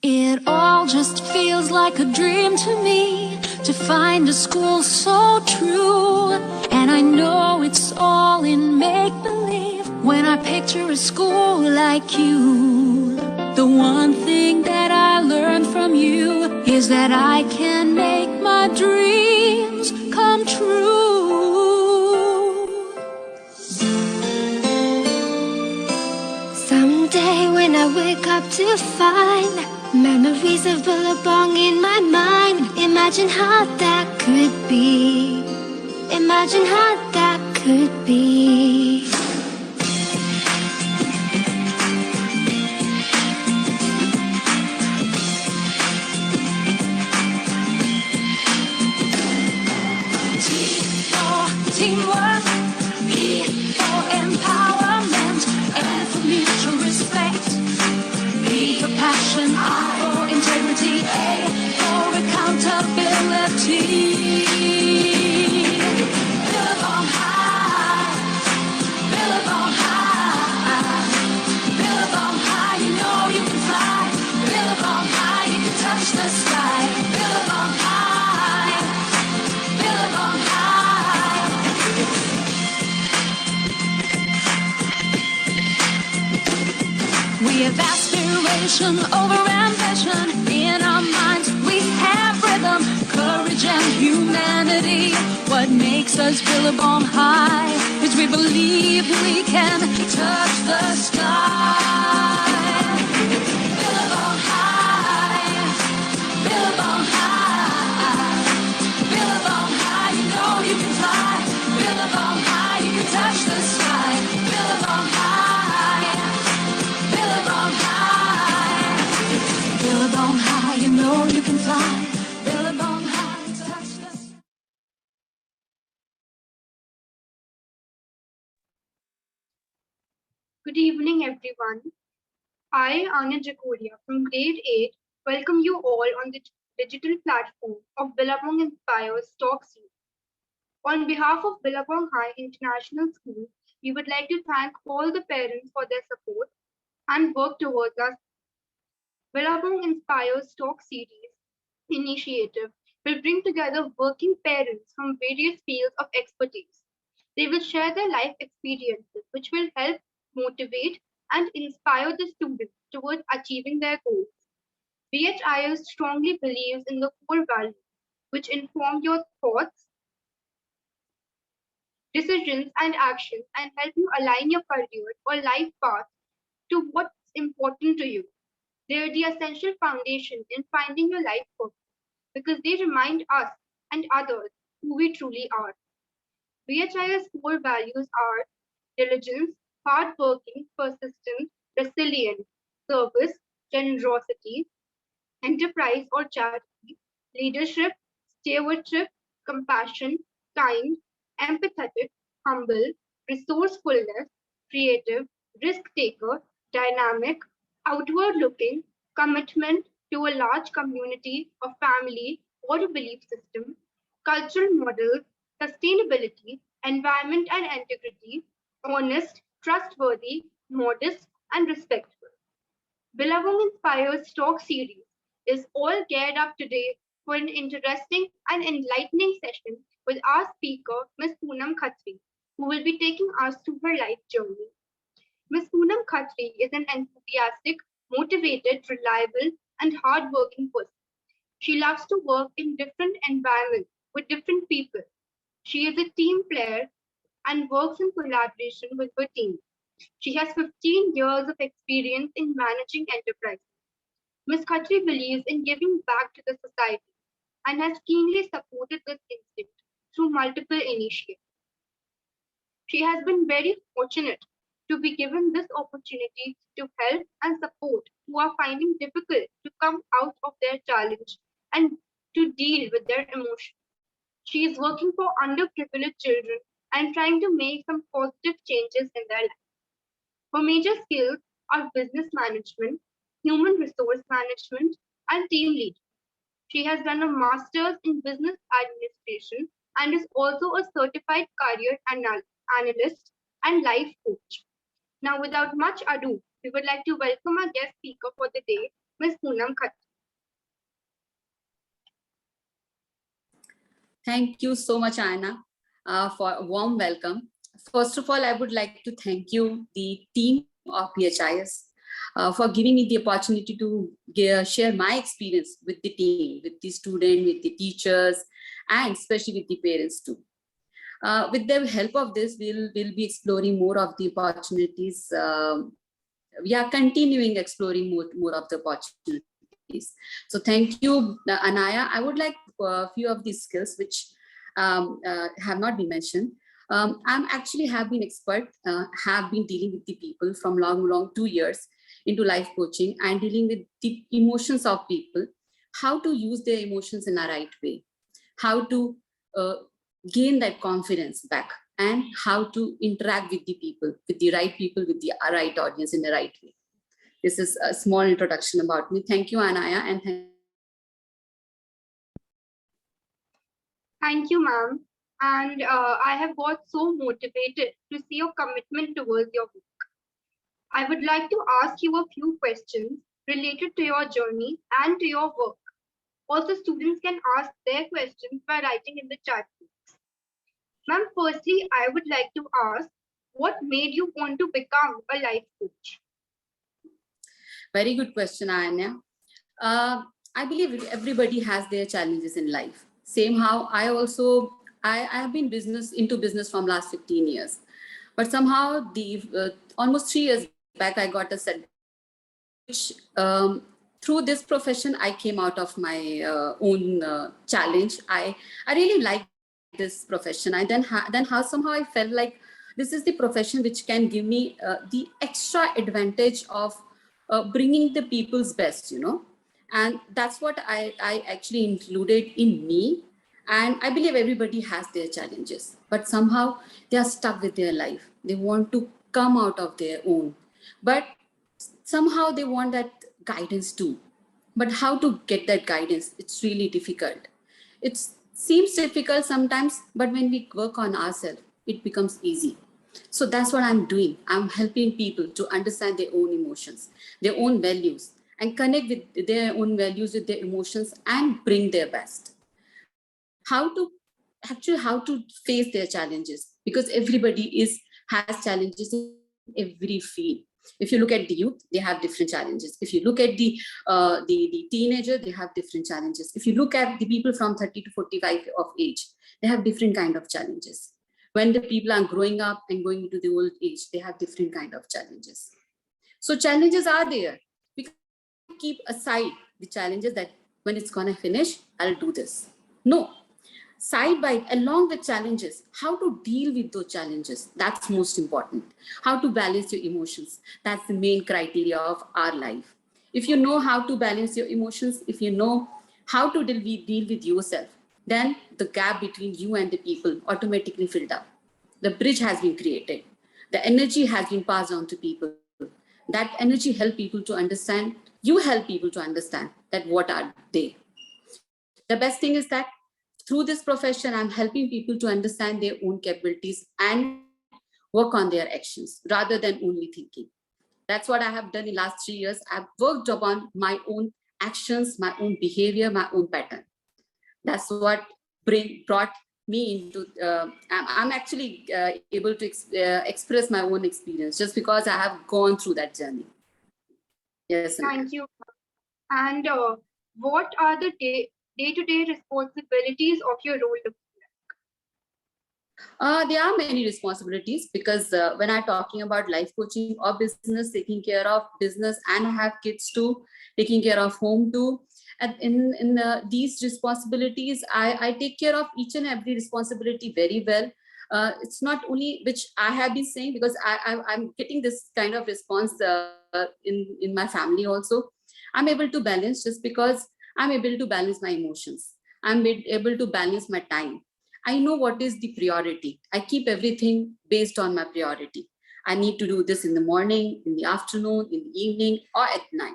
It all just feels like a dream to me, to find a school so true. And I know it's all in make-believe when I picture a school like you. The one thing that I learned from you is that I can make my dreams come true. Someday when I wake up to find memories of Billabong in my mind, imagine how that could be. Imagine how that could be. T for teamwork, P for empowerment, and for mutual respect. B for passion, I for integrity, A for accountability. Billabong high, Billabong high, Billabong high, you know you can fly. Billabong high, you can touch the sky. Billabong high, Billabong high. We have aspiration over ambition. In our minds we have rhythm, courage and humanity. What makes us Billabong high is we believe we can touch the sky. Billabong high, Billabong high, Billabong high, you know you can fly. Billabong high, you can touch the sky. Billabong high, Billabong high, Billabong high, you know you can fly. Billabong high, touch the sky. Good evening, everyone. I, Anya Jacoria from grade 8, welcome you all on the digital platform of Billabong Inspires Talk Series. On behalf of Billabong High International School, we would like to thank all the parents for their support and work towards us. Billabong Inspires Talk Series initiative will bring together working parents from various fields of expertise. They will share their life experiences, which will help motivate and inspire the students towards achieving their goals. BHIS strongly believes in the core values, which inform your thoughts, decisions, and actions and help you align your career or life path to what's important to you. They are the essential foundation in finding your life purpose because they remind us and others who we truly are. BHIS core values are diligence, hardworking, persistent, resilient, service, generosity, enterprise or charity, leadership, stewardship, compassion, kind, empathetic, humble, resourcefulness, creative, risk taker, dynamic, outward looking, commitment to a large community, a family, or a belief system, cultural models, sustainability, environment and integrity, honest, trustworthy, modest, and respectful. Billabong Inspires Talk series is all geared up today for an interesting and enlightening session with our speaker, Ms. Poonam Khatri, who will be taking us through her life journey. Ms. Poonam Khatri is an enthusiastic, motivated, reliable, and hardworking person. She loves to work in different environments with different people. She is a team player and works in collaboration with her team. She has 15 years of experience in managing enterprises. Ms. Khatri believes in giving back to the society and has keenly supported this instinct through multiple initiatives. She has been very fortunate to be given this opportunity to help and support who are finding difficult to come out of their challenge and to deal with their emotions. She is working for underprivileged children and trying to make some positive changes in their life. Her major skills are business management, human resource management, and team leadership. She has done a master's in business administration and is also a certified career analyst and life coach. Now, without much ado, we would like to welcome our guest speaker for the day, Ms. Poonam Khatri. Thank you so much, Anna, for a warm welcome. First of all, I would like to thank you, the team of PHIS, for giving me the opportunity to share my experience with the team, with the student, with the teachers, and especially with the parents too. With the help of this, we'll be exploring more of the opportunities. We are continuing exploring more of the opportunities. So thank you, Anaya. I would like a few of these skills which have not been mentioned. I'm actually have been expert, have been dealing with the people from long 2 years into life coaching and dealing with the emotions of people, how to use their emotions in a right way, how to uh, gain that confidence back, and how to interact with the right people, with the right audience in the right way. This is a small introduction about me. Thank you, Anaya, and thank you so much for giving me the opportunity. Thank you, ma'am. And I have got so motivated to see your commitment towards your work. I would like to ask you a few questions related to your journey and to your work. Also, students can ask their questions by writing in the chat box. Ma'am, firstly, I would like to ask, what made you want to become a life coach? Very good question, Anaya. I believe everybody has their challenges in life. Same how I have been into business from last 15 years, but somehow the almost 3 years back I got a setback, which through this profession I came out of my own challenge. I really like this profession. I then how somehow I felt like this is the profession which can give me the extra advantage of bringing the people's best, and that's what I actually included in me. And I believe everybody has their challenges, but somehow they are stuck with their life. They want to come out of their own, but somehow they want that guidance too. But how to get that guidance? It's really difficult. It seems difficult sometimes, but when we work on ourselves, it becomes easy. So that's what I'm doing. I'm helping people to understand their own emotions, their own values, and connect with their own values with their emotions and bring their best. How to face their challenges, because everybody has challenges in every field. If you look at the youth, they have different challenges. If you look at the teenager, they have different challenges. If you look at the people from 30 to 45 of age, they have different kind of challenges. When the people are growing up and going into the old age, they have different kind of challenges. So challenges are there. We can't keep aside the challenges that when it's gonna finish, I'll do this. No, side by along with challenges, how to deal with those challenges, that's most important. How to balance your emotions, that's the main criteria of our life. If you know how to balance your emotions, if you know how to deal with yourself, then the gap between you and the people automatically filled up. The bridge has been created, the energy has been passed on to people. That energy help people to understand, you help people to understand that what are they. The best thing is that through this profession, I'm helping people to understand their own capabilities and work on their actions rather than only thinking. That's what I have done in last 3 years. I've worked upon my own actions, my own behavior, my own pattern. That's what brought me into. I'm actually able to express my own experience just because I have gone through that journey. Yes, Anaya. Thank you. And what are the day-to-day responsibilities of your role? There are many responsibilities because when I'm talking about life coaching or business, taking care of business, and I have kids too, taking care of home too. And in these responsibilities, I take care of each and every responsibility very well. It's not only which I have been saying, because I'm getting this kind of response in my family also. I'm able to balance just because I'm able to balance my emotions. I'm able to balance my time. I know what is the priority. I keep everything based on my priority. I need to do this in the morning, in the afternoon, in the evening, or at night.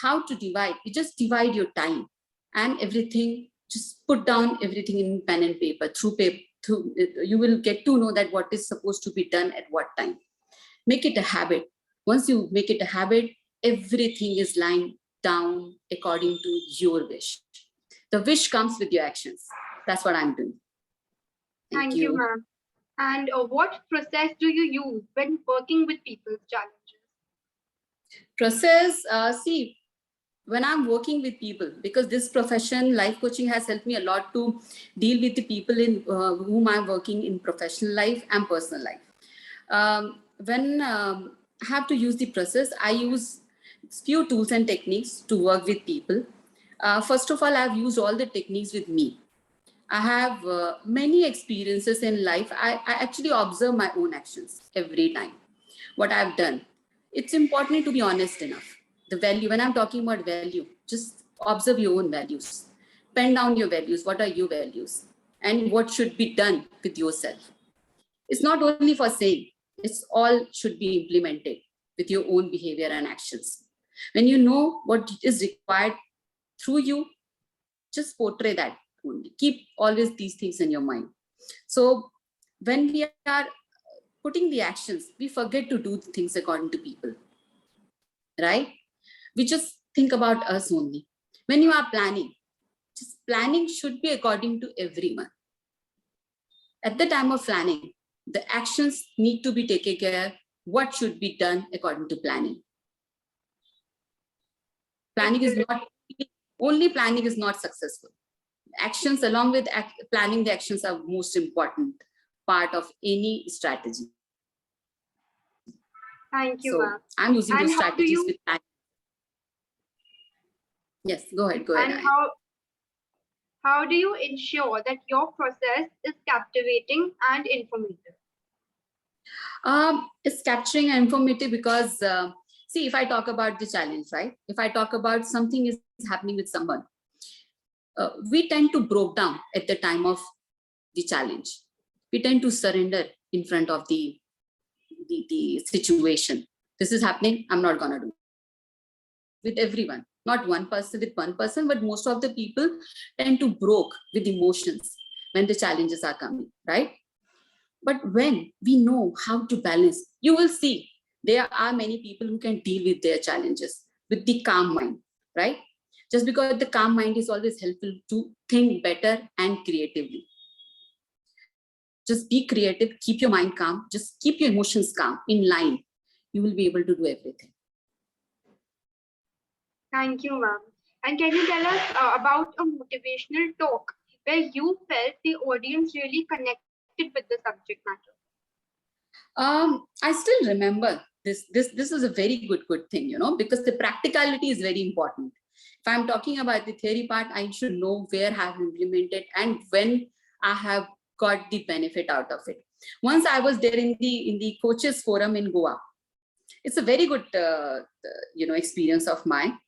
How to divide? You just divide your time and everything. Just put down everything in pen and paper. Through paper, you will get to know that what is supposed to be done at what time. Make it a habit. Once you make it a habit, everything is lying down according to your wish. The wish comes with your actions. That's what I'm doing. Thank you, ma'am. And what process do you use when working with people's challenges? Process, see, when I'm working with people, because this profession, life coaching, has helped me a lot to deal with the people in whom I'm working in professional life and personal life. When I have to use the process, I use few tools and techniques to work with people. First of all, I've used all the techniques with me. I have many experiences in life. I actually observe my own actions every time. What I've done. It's important to be honest enough. The value, when I'm talking about value, just observe your own values. Pen down your values. What are your values? And what should be done with yourself? It's not only for saying, it's all should be implemented with your own behavior and actions. When you know what is required through you, just portray that only. Keep always these things in your mind. So when we are putting the actions, we forget to do things according to people, right? We just think about us only. When you are planning, just planning should be according to everyone. At the time of planning, the actions need to be taken care. What should be done according to planning? Planning is not, only planning is not successful. Actions along with planning, the actions are most important part of any strategy. Thank you, So ma'am. I'm using And those how do strategies you- with planning. Yes, go ahead. And how do you ensure that your process is captivating and informative? It's capturing and informative because, see, if I talk about the challenge, right? If I talk about something is happening with someone, we tend to break down at the time of the challenge. We tend to surrender in front of the situation. This is happening, I'm not gonna do. With everyone, not one person with one person, but most of the people tend to broke with emotions when the challenges are coming, right? But when we know how to balance, you will see there are many people who can deal with their challenges with the calm mind, right? Just because the calm mind is always helpful to think better and creatively. Just be creative, keep your mind calm, just keep your emotions calm, in line. You will be able to do everything. Thank you, ma'am. And can you tell us about a motivational talk where you felt the audience really connected with the subject matter? I still remember this is a very good thing, you know, because the practicality is very important. If I'm talking about the theory part, I should know where I have implemented and when I have got the benefit out of it. Once I was there in the coaches forum in Goa. It's a very good experience of mine.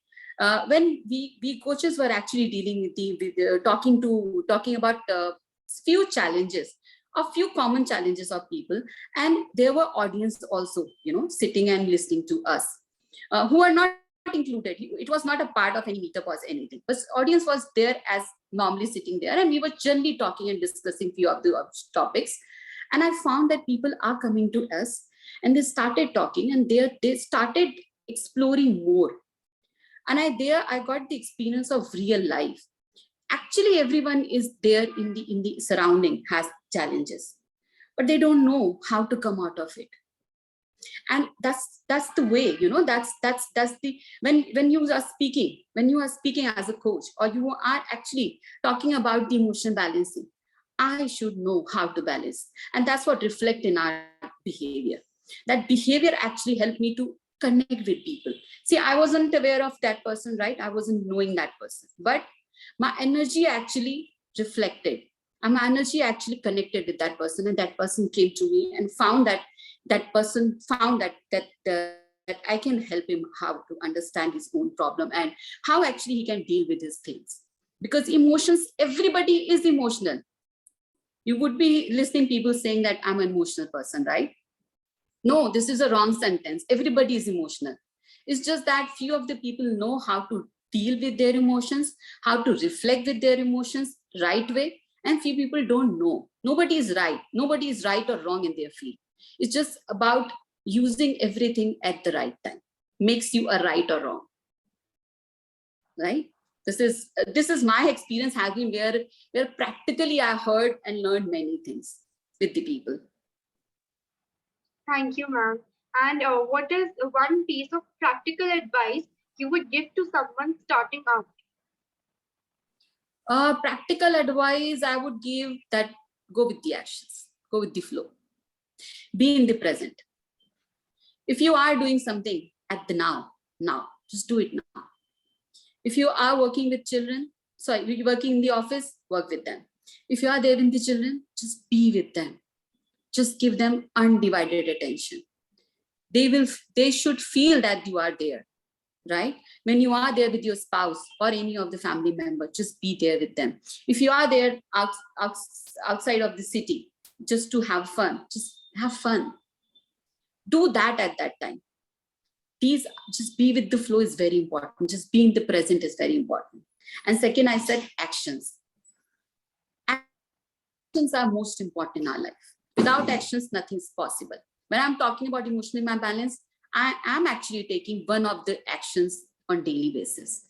When we coaches were actually dealing with talking about few challenges, a few common challenges of people, and there were audience also, you know, sitting and listening to us, who are not included. It was not a part of any meetup or anything, but audience was there as normally sitting there, and we were generally talking and discussing few of the topics. And I found that people are coming to us and they started talking and they started exploring more. And I got the experience of real life. Actually, everyone is there in the surrounding has challenges, but they don't know how to come out of it. And that's the way, you know, that's the when you are speaking as a coach, or you are actually talking about the emotion balancing, I should know how to balance. And that's what reflect in our behavior. That behavior actually helped me to connect with people. See, I wasn't aware of that person, right? I wasn't knowing that person, but my energy actually reflected, and my energy actually connected with that person, and that person came to me and found that person found that I can help him how to understand his own problem and how actually he can deal with his things. Because emotions, everybody is emotional. You would be listening people saying that I'm an emotional person, right? No, this is a wrong sentence. Everybody is emotional. It's just that few of the people know how to deal with their emotions, how to reflect with their emotions right way, and few people don't know. Nobody is right. Nobody is right or wrong in their field. It's just about using everything at the right time. Makes you a right or wrong. right? This is my experience has been where practically I heard and learned many things with the people. Thank you, ma'am. And what is one piece of practical advice you would give to someone starting out? Practical advice I would give that go with the actions, go with the flow, be in the present. If you are doing something at the now, just do it now. If you are working with children, you're working in the office, work with them. If you are there with the children, just be with them. Just give them undivided attention. They should feel that you are there, right? When you are there with your spouse or any of the family member, just be there with them. If you are there outside of the city, just to have fun, just have fun. Do that at that time. Please just be with the flow is very important. Just being the present is very important. And second, I said actions. Actions are most important in our life. Without actions, nothing is possible. When I'm talking about emotional balance, I am actually taking one of the actions on daily basis.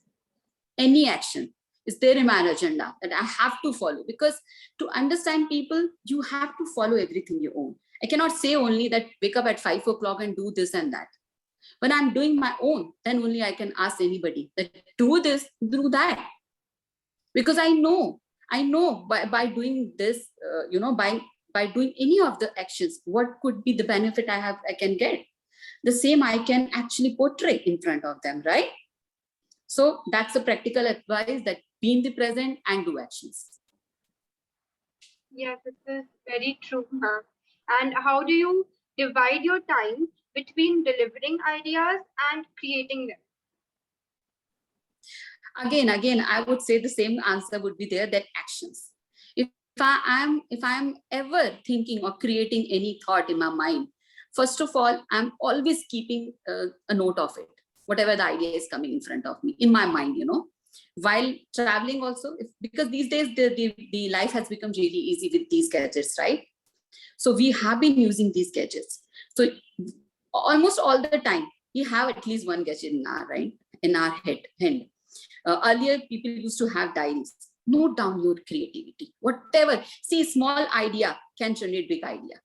Any action is there in my agenda that I have to follow, because to understand people, you have to follow everything you own. I cannot say only that wake up at 5 o'clock and do this and that. When I'm doing my own, then only I can ask anybody that do this, do that. Because I know by doing this, by doing any of the actions, what could be the benefit I can get. The same I can actually portray in front of them, right? So that's a practical advice, that be in the present and do actions. Yes, this is very true, ma'am. And how do you divide your time between delivering ideas and creating them? Again, I would say the same answer would be there, that actions. If I'm ever thinking or creating any thought in my mind, first of all, I'm always keeping a note of it, whatever the idea is coming in front of me, in my mind, while traveling also, because these days the life has become really easy with these gadgets, right? So we have been using these gadgets. So almost all the time, we have at least one gadget in our hand. Earlier, people used to have diaries. Note down your creativity, whatever. See, small idea can generate big idea.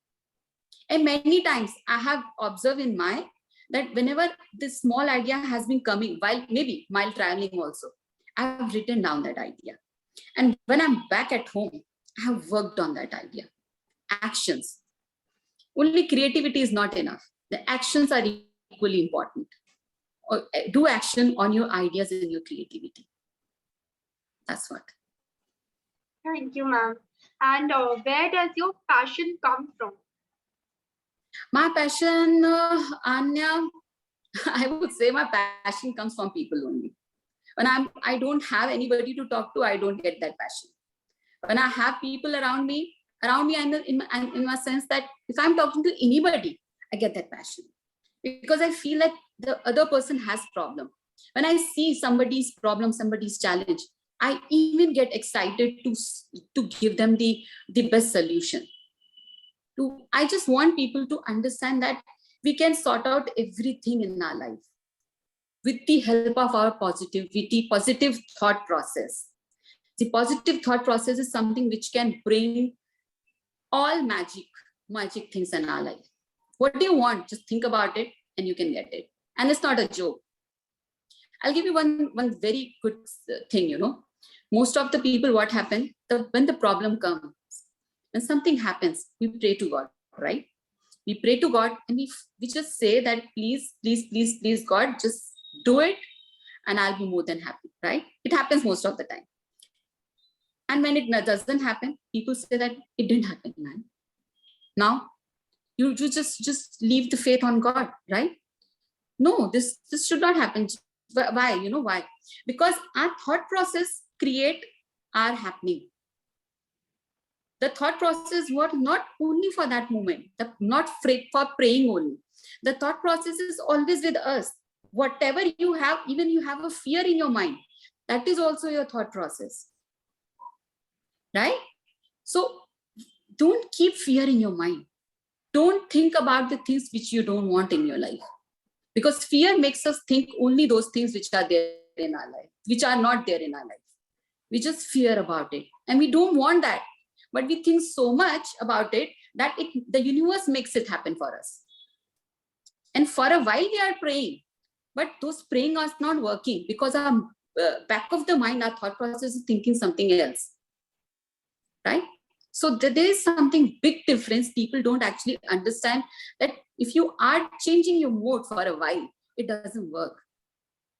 And many times I have observed in that whenever this small idea has been coming, while traveling also, I have written down that idea. And when I'm back at home, I have worked on that idea. Actions. Only creativity is not enough. The actions are equally important. Do action on your ideas and your creativity. That's what. Thank you, ma'am. And where does your passion come from? My passion, Anya, I would say my passion comes from people only. When I don't have anybody to talk to, I don't get that passion. When I have people around me, in my sense that if I'm talking to anybody, I get that passion. Because I feel like the other person has problem. When I see somebody's problem, somebody's challenge, I even get excited to give them the best solution. I just want people to understand that we can sort out everything in our life with the help of our positivity, positive thought process. The positive thought process is something which can bring all magic things in our life. What do you want? Just think about it and you can get it. And it's not a joke. I'll give you one very good thing, Most of the people, what happened, when the problem comes, when something happens, we pray to God, right? We pray to God and we just say that, please, God, just do it and I'll be more than happy, right? It happens most of the time. And when it doesn't happen, people say that it didn't happen, man. Now, you just leave the faith on God, right? No, this should not happen. Why? Why? Because our thought process create our happening. The thought process was not only for that moment, not for praying only. The thought process is always with us. Whatever you have, even you have a fear in your mind, that is also your thought process. Right? So don't keep fear in your mind. Don't think about the things which you don't want in your life. Because fear makes us think only those things which are there in our life, which are not there in our life. We just fear about it, and we don't want that. But we think so much about it that the universe makes it happen for us. And for a while we are praying, but those praying are not working because our back of the mind, our thought process is thinking something else, right? So there is something big difference. People don't actually understand that if you are changing your mode for a while, it doesn't work.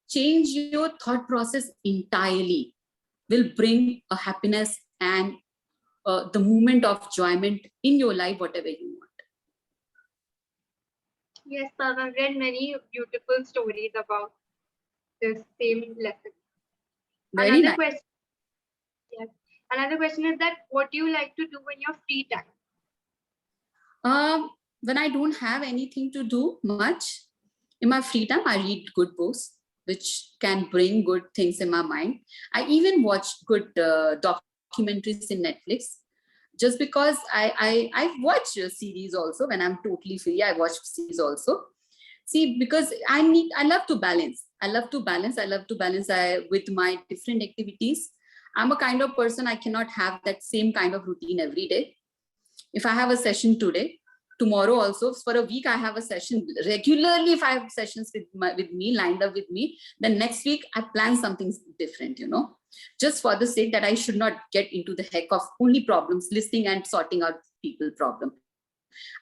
Change your thought process entirely will bring a happiness and the moment of enjoyment in your life, whatever you want. Yes, ma'am, I've read many beautiful stories about this same lesson. Very Another nice. question. Yes. Another question is that what do you like to do in your free time? When I don't have anything to do much, in my free time, I read good books, which can bring good things in my mind. I even watch good documentaries in Netflix, just because I watch series also when I'm totally free. I watch series also. See, because I love to balance. I love to balance with my different activities. I'm a kind of person, I cannot have that same kind of routine every day. If I have a session today, tomorrow also, for a week, I have a session regularly. If I have sessions with me, lined up with me, then next week I plan something different, just for the sake that I should not get into the heck of only problems, listing and sorting out people problem.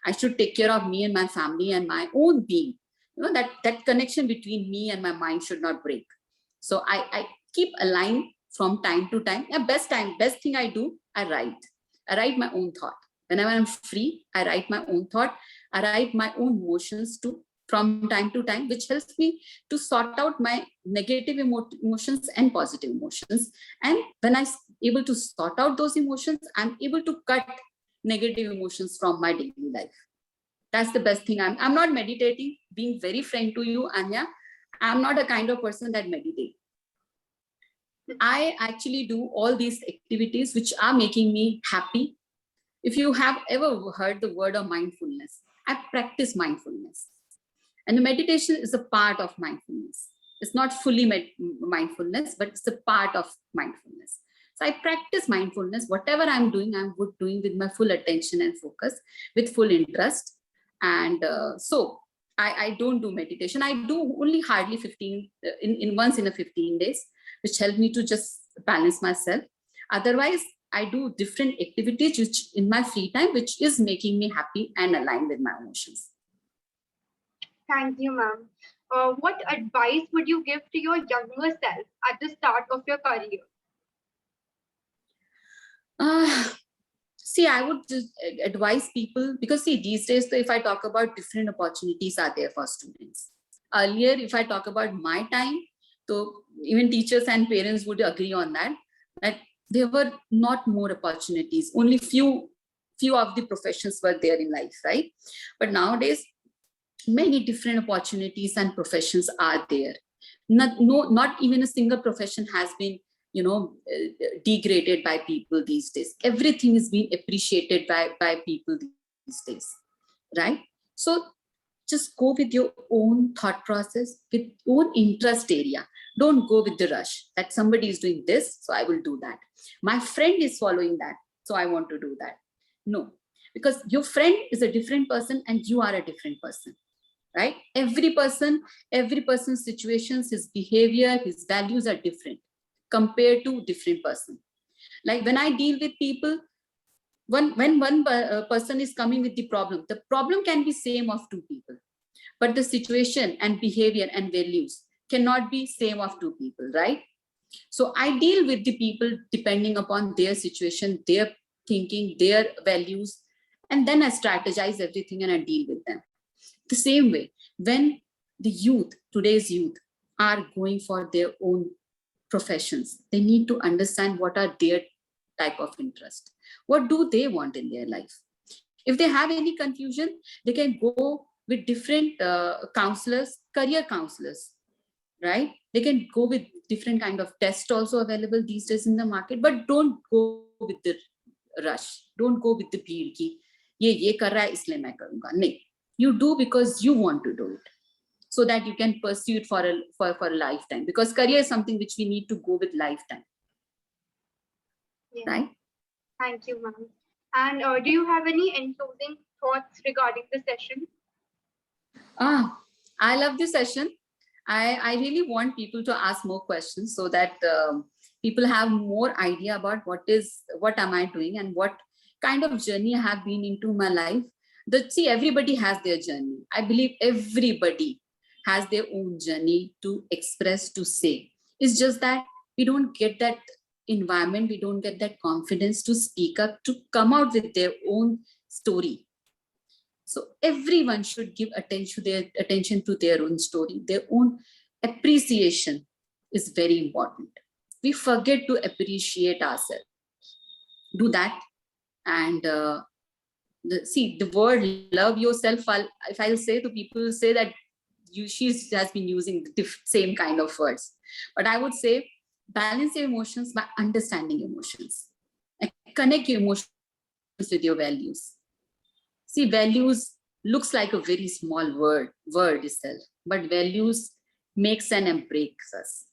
I should take care of me and my family and my own being. That connection between me and my mind should not break. So I keep aligned from time to time. Best thing I do, I write my own thought. Whenever I'm free, I write my own thought. I write my own emotions too from time to time, which helps me to sort out my negative emotions and positive emotions. And when I'm able to sort out those emotions, I'm able to cut negative emotions from my daily life. That's the best thing. I'm not meditating. Being very frank to you, Anya, I'm not a kind of person that meditates. I actually do all these activities which are making me happy. If you have ever heard the word of mindfulness, I practice mindfulness. And the meditation is a part of mindfulness. It's not fully mindfulness, but it's a part of mindfulness. So I practice mindfulness. Whatever I'm doing doing with my full attention and focus, with full interest. And so I don't do meditation. I do only hardly 15, in once in a 15 days, which help me to just balance myself. Otherwise, I do different activities which in my free time, which is making me happy and aligned with my emotions. Thank you, ma'am. What advice would you give to your younger self at the start of your career? See, I would just advise people, because see, these days, so if I talk about different opportunities are there for students. Earlier, if I talk about my time, so even teachers and parents would agree on that there were not more opportunities. Only few of the professions were there in life, right? But nowadays, many different opportunities and professions are there. Not even a single profession has been degraded by people these days. Everything is being appreciated by people these days, right? So just go with your own thought process, with own interest area. Don't go with the rush that somebody is doing this, so I will do that. My friend is following that, so I want to do that. No, because your friend is a different person and you are a different person, right? Every person's situations, his behavior, his values are different compared to different person. Like when I deal with people, when one person is coming with the problem can be same of two people, but the situation and behavior and values cannot be same of two people, right? So I deal with the people depending upon their situation, their thinking, their values, and then I strategize everything and I deal with them. The same way, when the today's youth are going for their own professions, they need to understand what are their type of interest. What do they want in their life? If they have any confusion, they can go with different counselors, career counselors, right? They can go with different kind of tests also available these days in the market, but don't go with the rush. Don't go with the bheed ki ye kar raha hai isliye main karunga. No, you do because you want to do it. so that you can pursue it for a lifetime, because career is something which we need to go with lifetime. Yeah. Right? Thank you, ma'am. And do you have any enclosing thoughts regarding the session? I love this session. I really want people to ask more questions so that people have more idea about what am I doing and what kind of journey I have been into my life. See, everybody has their journey. I believe everybody has their own journey to express, to say. It's just that we don't get that environment, we don't get that confidence to speak up, to come out with their own story. So everyone should give attention to their own story. Their own appreciation is very important. We forget to appreciate ourselves. Do that. And see, the word love yourself, if I'll say to people, say that she has been using the same kind of words. But I would say balance your emotions by understanding emotions. And connect your emotions with your values. See, values looks like a very small word itself, but values makes and breaks us.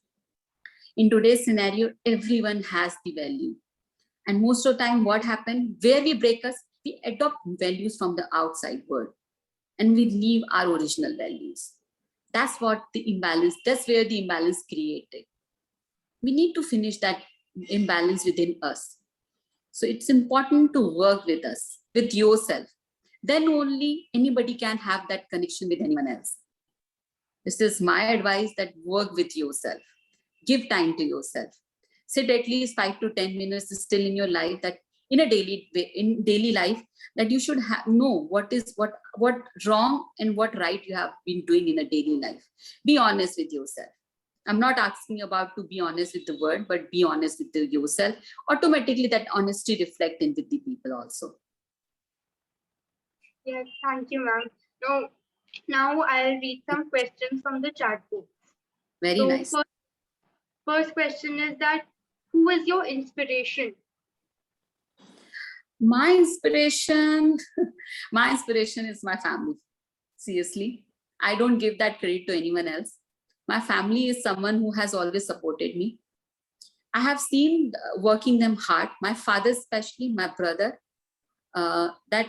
In today's scenario, everyone has the value. And most of the time, what happens, where we break us, we adopt values from the outside world and we leave our original values. That's what the imbalance, that's where the imbalance created. We need to finish that imbalance within us. So it's important to work with us, with yourself. Then only anybody can have that connection with anyone else. This is my advice, that work with yourself. Give time to yourself. Sit at least 5 to 10 minutes still in your life, that in a daily life, that you should know what wrong and what right you have been doing in a daily life. Be honest with yourself. I'm not asking about to be honest with the word, but be honest with yourself. Automatically that honesty reflect in with the people also. Yes, thank you, ma'am. Now I'll read some questions from the chat box. Very nice. First question is that, who is your inspiration? My inspiration is my family. Seriously, I don't give that credit to anyone else. My family is someone who has always supported me. I have seen working them hard. My father, especially my brother, that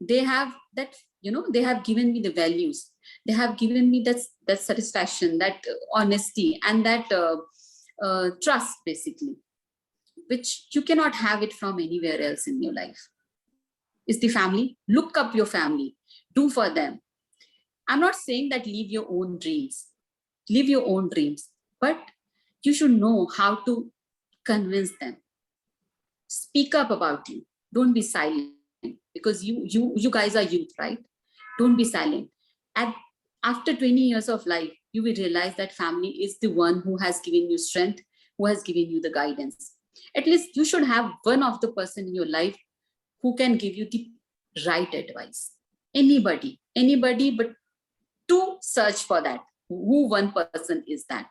they have given me the values. They have given me that satisfaction, that honesty, and that trust, basically, which you cannot have it from anywhere else in your life. Is the family. Look up your family. Do for them. I'm not saying that leave your own dreams. Live your own dreams. But you should know how to convince them. Speak up about you. Don't be silent, because you guys are youth, right? Don't be silent. After 20 years of life, you will realize that family is the one who has given you strength, who has given you the guidance. At least you should have one of the person in your life who can give you the right advice. Anybody, but to search for that. Who one person is that?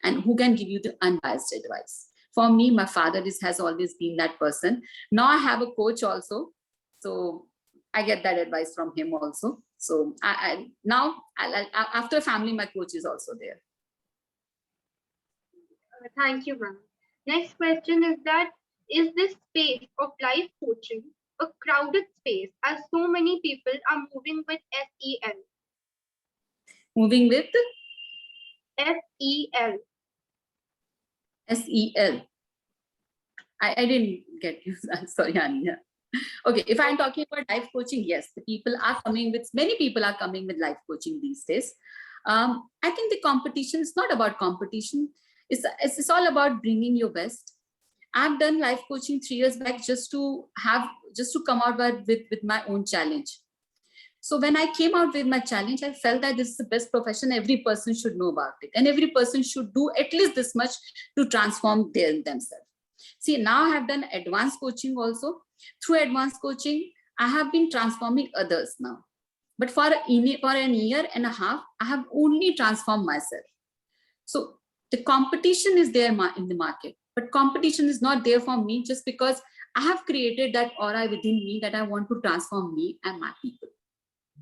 And who can give you the unbiased advice? For me, my father has always been that person. Now I have a coach also. So I get that advice from him also. So after family, my coach is also there. Thank you, ma'am. Next question is that, is this space of life coaching a crowded space, as so many people are moving with SEL? Moving with SEL. SEL. I didn't get you. Sorry, Anya. Okay, if I'm talking about life coaching, yes, many people are coming with life coaching these days. I think the competition is not about competition. It's all about bringing your best. I've done life coaching 3 years back just to come out with my own challenge. So when I came out with my challenge, I felt that this is the best profession. Every person should know about it. And every person should do at least this much to transform themselves. See, now I have done advanced coaching also. Through advanced coaching, I have been transforming others now. But for a year and a half, I have only transformed myself. So the competition is there in the market, but competition is not there for me just because I have created that aura within me that I want to transform me and my people.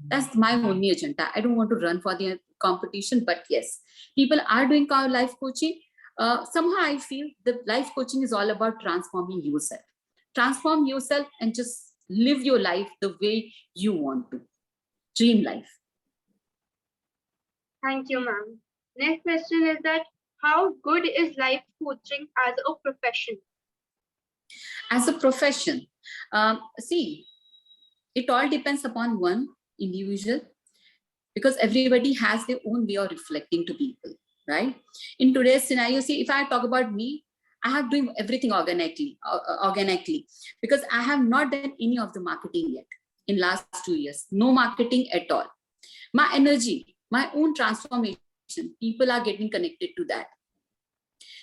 That's my only agenda. I don't want to run for the competition, but yes, people are doing life coaching. Somehow I feel the life coaching is all about transforming yourself. Transform yourself and just live your life the way you want to. Dream life. Thank you, ma'am. Next question is that how good is life coaching as a profession? As a profession, see, it all depends upon one individual, because everybody has their own way of reflecting to people, right? In today's scenario, see, if I talk about me, I have doing everything organically, because I have not done any of the marketing yet in last 2 years. No marketing at all. My energy, my own transformation, people are getting connected to that.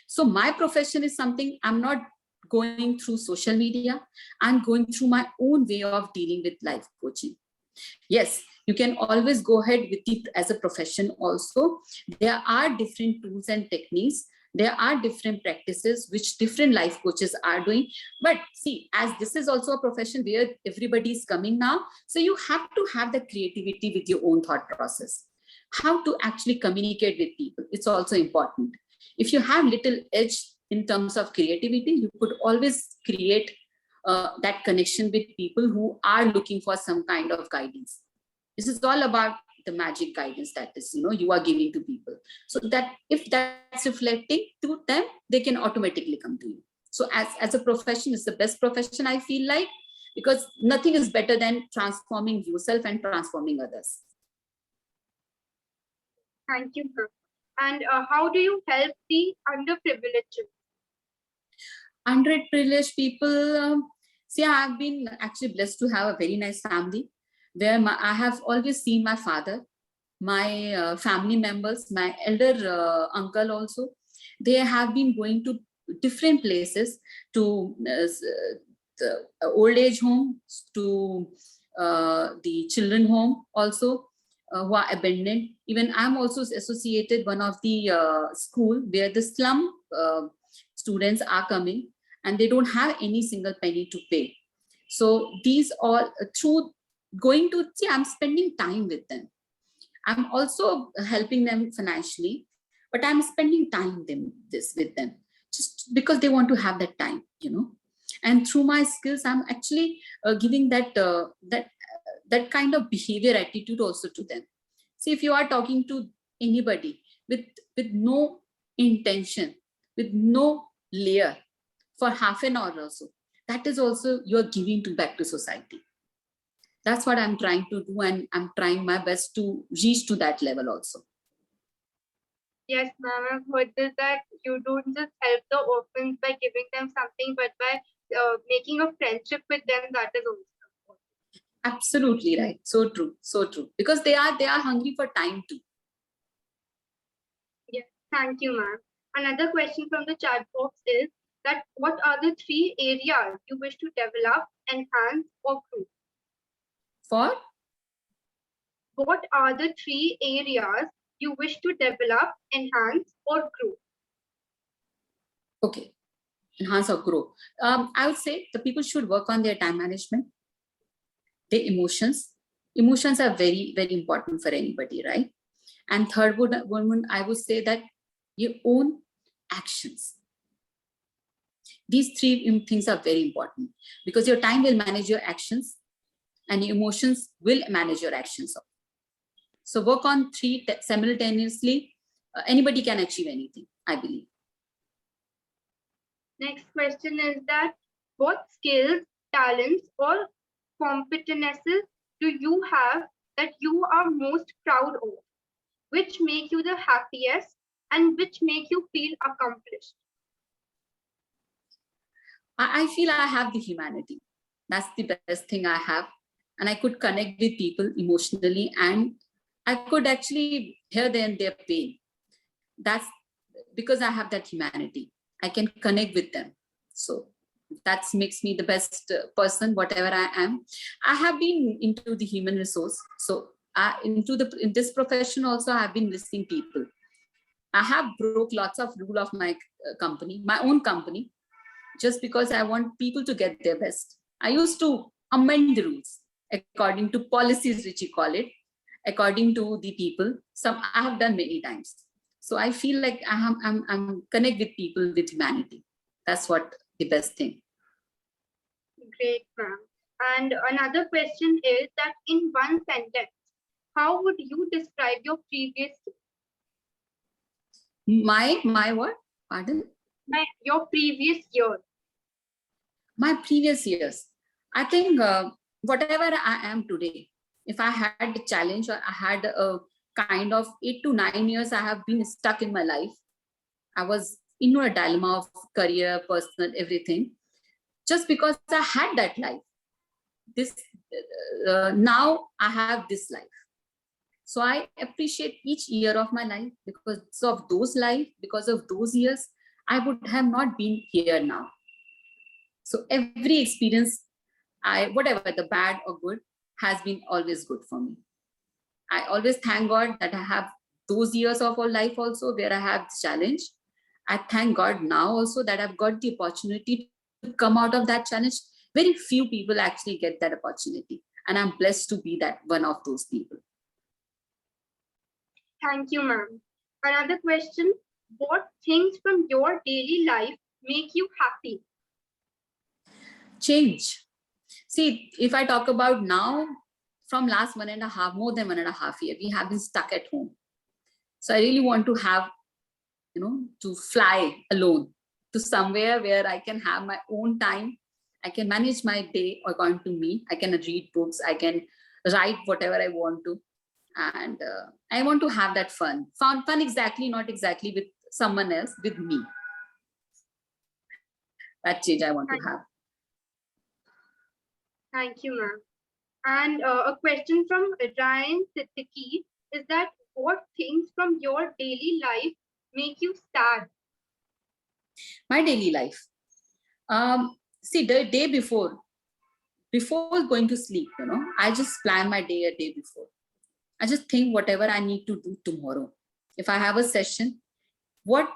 So my profession is something I'm not going through social media. I'm going through my own way of dealing with life coaching. Yes, you can always go ahead with it as a profession also. There are different tools and techniques. There are different practices which different life coaches are doing. But see, as this is also a profession where everybody is coming now, so you have to have the creativity with your own thought process. How to actually communicate with people, it's also important. If you have little edge in terms of creativity, you could always create that connection with people who are looking for some kind of guidance. This is all about the magic guidance that is, you are giving to people. So that if that's reflecting to them, they can automatically come to you. So as a profession, it's the best profession, I feel like, because nothing is better than transforming yourself and transforming others. Thank you, ma'am. And how do you help the underprivileged? Underprivileged people, see, I have been actually blessed to have a very nice family where I have always seen my father, my family members, my elder uncle also. They have been going to different places, to the old age home, to the children home also, who are abandoned. Even I'm also associated one of the school where the slum students are coming and they don't have any single penny to pay. So these all through going to see, I'm spending time with them. I'm also helping them financially, but I'm spending time with them just because they want to have that time, And through my skills, I'm actually giving that kind of behavior attitude also to them. See, if you are talking to anybody with no intention, with no layer for half an hour or so, that is also you're giving back to society. That's what I'm trying to do, and I'm trying my best to reach to that level also. Yes, ma'am, I've heard this, that you don't just help the orphans by giving them something, but by making a friendship with them, that is also important. Absolutely right. So true. So true. Because they are hungry for time too. Yes, thank you, ma'am. Another question from the chat box is that what are the 3 areas you wish to develop, enhance, or grow? For? What are the 3 areas you wish to develop, enhance, or grow? Okay. Enhance or grow. I would say the people should work on their time management, their emotions. Emotions are very, very important for anybody, right? And third one, I would say that your own actions. These 3 things are very important, because your time will manage your actions and your emotions will manage your actions. So work on 3 simultaneously. Anybody can achieve anything, I believe. Next question is that what skills, talents, or competences do you have that you are most proud of, which make you the happiest and which make you feel accomplished? I feel I have the humanity. That's the best thing I have. And I could connect with people emotionally, and I could actually hear their pain. That's because I have that humanity. I can connect with them. So that makes me the best person, whatever I am. I have been into the human resource. So in this profession also, I have been listening people. I have broke lots of rule of my company, my own company, just because I want people to get their best. I used to amend the rules according to policies, which you call it, according to the people. Some I have done many times. So I feel like I'm connect with people, with humanity. That's what the best thing. Great, ma'am. And another question is that in one sentence, how would you describe your previous, My what? Pardon? your previous year? My previous years. I think whatever I am today, if I had a challenge or I had a kind of 8 to 9 years, I have been stuck in my life. I was in a dilemma of career, personal, everything. Just because I had that life, this now I have this life. So I appreciate each year of my life because of those life, because of those years, I would have not been here now. So every experience, whatever the bad or good, has been always good for me. I always thank God that I have those years of our life also where I have this challenge. I thank God now also that I've got the opportunity to come out of that challenge. Very few people actually get that opportunity. And I'm blessed to be that one of those people. Thank you, ma'am. Another question, what things from your daily life make you happy? Change. See, if I talk about now, from last 1.5, more than 1.5 years, we have been stuck at home. So I really want to have, to fly alone to somewhere where I can have my own time. I can manage my day according to me. I can read books. I can write whatever I want to. And I want to have that fun. Fun exactly, not exactly with someone else, with me. That change I want to have. Thank you, ma'am. And a question from Ryan Siddiqui is that what things from your daily life make you sad? My daily life. See, the day before going to sleep, I just plan my day a day before. I just think whatever I need to do tomorrow. If I have a session, what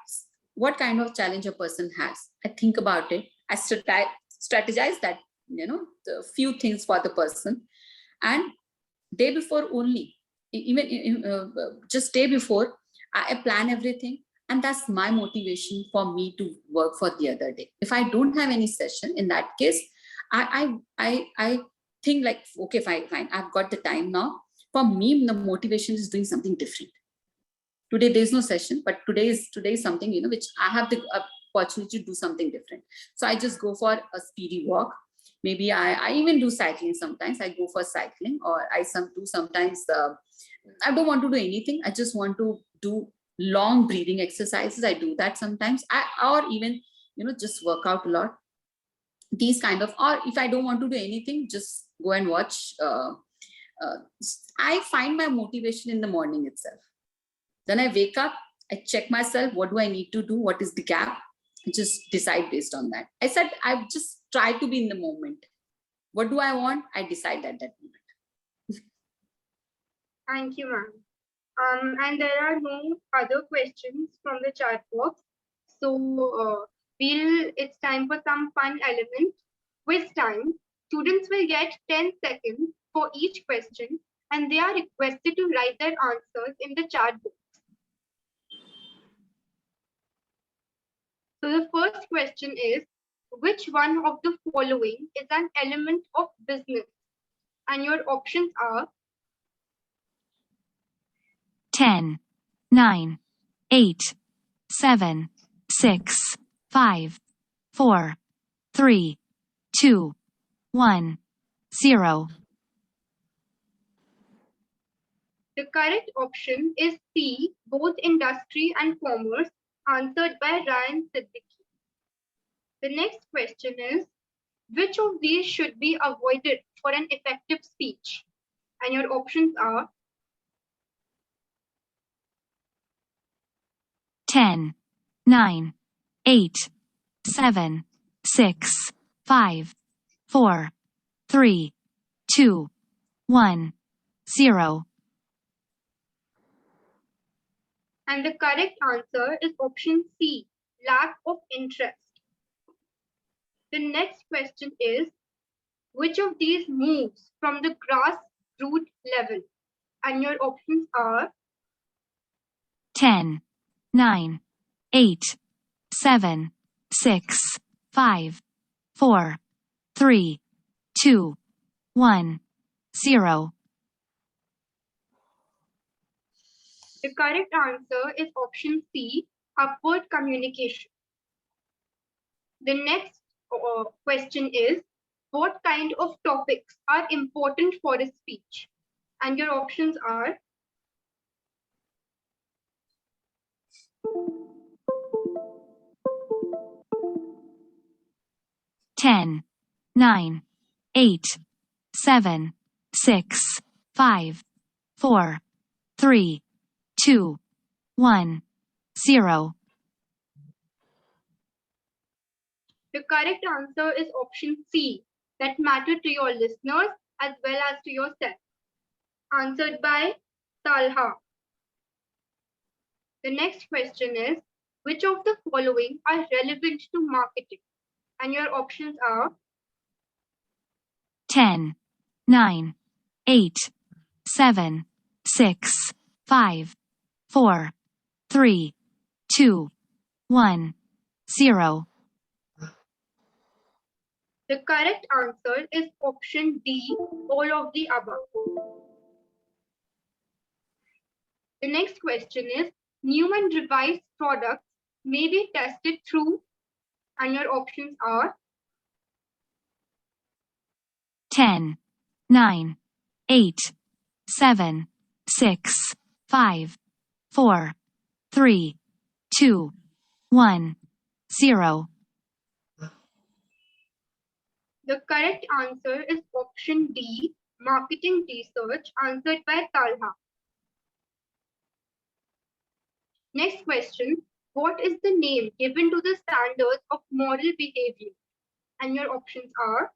kind of challenge a person has, I think about it. I strategize that, the few things for the person. And day before only, even just day before, I plan everything. And that's my motivation for me to work for the other day. If I don't have any session, in that case, I think like, okay, fine, I've got the time now. For me, the motivation is doing something different. Today there's no session, but today is something, which I have the opportunity to do something different. So I just go for a speedy walk. Maybe I even do cycling sometimes. I go for cycling, or I do sometimes. I don't want to do anything. I just want to do long breathing exercises. I do that sometimes. Or even, just work out a lot. These kind of, or if I don't want to do anything, just go and watch. I find my motivation in the morning itself. Then I wake up, I check myself, what do I need to do? What is the gap? I just decide based on that. I said, I just try to be in the moment. What do I want? I decide at that moment. Thank you, ma'am. And there are no other questions from the chat box. So it's time for some fun element. Quiz time. Students will get 10 seconds for each question, and they are requested to write their answers in the chat box. So the first question is, which one of the following is an element of business? And your options are 10, 9, 8, 7, 6, 5, 4, 3, 2, 1, 0. the correct option is C, both industry and commerce, answered by Ryan Siddiqui. The next question is, which of these should be avoided for an effective speech? And your options are 10, 9, 8, 7, 6, 5, 4, 3, 2, 1, 0. and the correct answer is option C, lack of interest. The next question is, which of these moves from the grassroots level? And your options are 10, 9, 8, 7, 6, 5, 4, 3, 2, 1, 0. the correct answer is option C, upward communication. The next question is, what kind of topics are important for a speech? And your options are 10, 9, 8, 7, 6, 5, 4, 3, 2, 1, 0. the correct answer is option C, that matter to your listeners as well as to yourself. Answered by Talha. The next question is, which of the following are relevant to marketing? And your options are 10, 9, 8, 7, 6, 5, 4, 3, 2, 1, 0. the correct answer is option D, all of the above. The next question is, new and revised products may be tested through, and your options are 10, 9, 8, 7, 6, 5, 4, 3, 2, 1, 0. the correct answer is option D, marketing research, answered by Talha. Next question, what is the name given to the standards of moral behavior? And your options are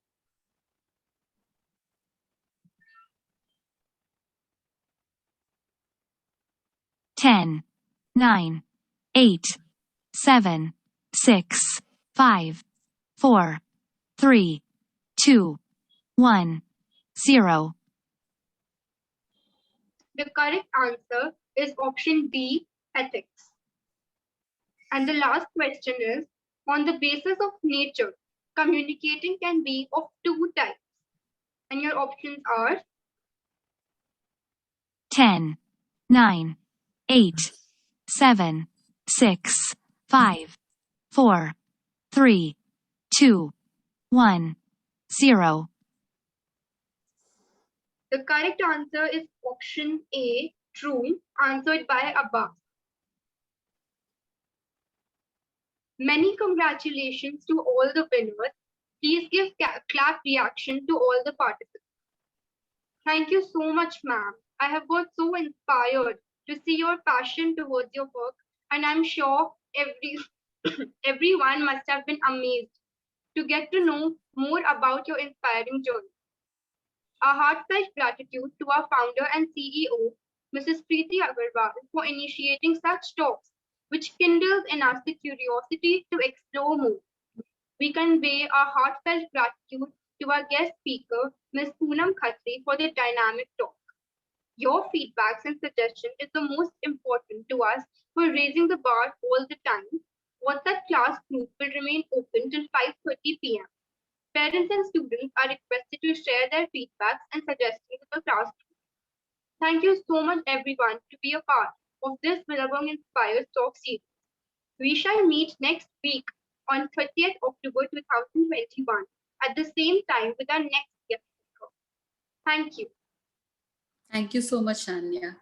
10, 9, 8, 7, 6, 5, 4, 3, 2, 1, 0. the correct answer is option B, ethics. And the last question is, on the basis of nature, communicating can be of two types. And your options are 10, 9, 8, 7, 6, 5, 4, 3, 2, 1, 0. the correct answer is option A, true, answered by Abbas. Many congratulations to all the winners. Please give clap reaction to all the participants. Thank you so much, ma'am. I have got so inspired to see your passion towards your work, and I'm sure everyone must have been amazed to get to know more about your inspiring journey. A heartfelt gratitude to our founder and CEO, Mrs. Preeti Agarwal, for initiating such talks, which kindles in us the curiosity to explore more. We convey our heartfelt gratitude to our guest speaker, Ms. POONAM KHATRI, for the dynamic talk. Your feedbacks and suggestions is the most important to us for raising the bar all the time. WhatsApp class group will remain open till 5:30 p.m. Parents and students are requested to share their feedbacks and suggestions with the class group. Thank you so much, everyone, to be a part of this Billabong Inspires Talk series. We shall meet next week on 30th October 2021 at the same time with our next guest speaker. Thank you. Thank you so much, Shania.